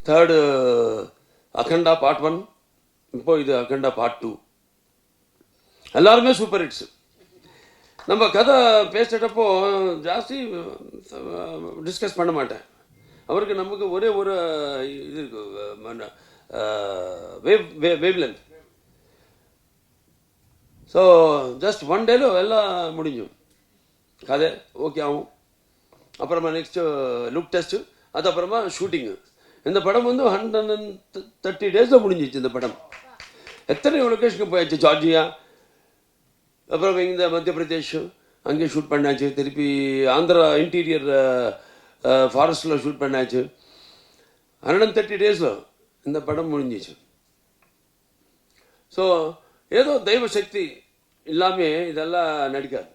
Third Akhanda part 1, இப்போ இது Akhanda part 2. எல்லாருமே சூப்பர் ஹிட்ஸ். நம்ம கதை பேசிட்டப்போ ஜாஸ்தி டிஸ்கஸ் பண்ண மாட்டேன். அவருக்கு நமக்கு ஒரே ஒரு இது இருக்கு, wave length. So just one டேல எல்லாம் முடிஞ்சும் கதை ஓகே ஆகும். அப்புறமா நெக்ஸ்ட்டு லுக் டெஸ்ட்டு, அதுக்கப்புறமா ஷூட்டிங்கு. இந்த படம் வந்து 130 டேஸில் முடிஞ்சிச்சு. இந்த படம் எத்தனை லொக்கேஷனுக்கு போயாச்சு. ஜார்ஜியா, அப்புறம் இந்த மத்திய பிரதேஷ் அங்கே ஷூட் பண்ணாச்சு. திருப்பி ஆந்திரா இன்டீரியர் ஃபாரஸ்டில் ஷூட் பண்ணாச்சு. 130 டேஸில் இந்த படம் முடிஞ்சிச்சு. ஸோ ஏதோ தெய்வ சக்தி இல்லாமல் இதெல்லாம் நடிக்காது.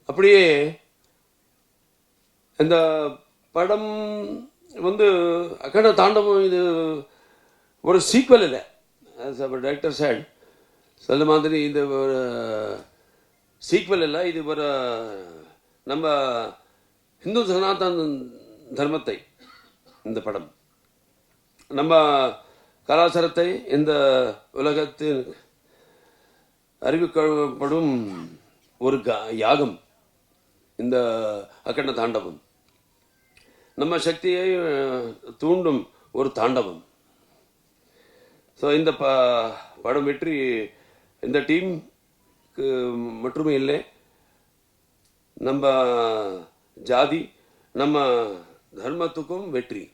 அப்படியே இந்த படம் வந்து அகண்ட தாண்டவம் இது ஒரு சீக்வல் இல்லை. டைரக்டர் சைட் சொல்ல மாதிரி இது ஒரு சீக்வல் இல்லை. இது ஒரு நம்ம ஹிந்து சனாதன தர்மத்தை, இந்த படம் நம்ம கலாச்சாரத்தை இந்த உலகத்தில் அறிவிக்கப்படும் ஒரு யாகம் இந்த அகண்ட தாண்டவம். நம்ம சக்தியை தூண்டும் ஒரு தாண்டவம். ஸோ இந்த படம் வெற்றி இந்த டீமுக்கு மட்டுமே இல்லை, நம்ம ஜாதி நம்ம தர்மத்துக்கும் வெற்றி.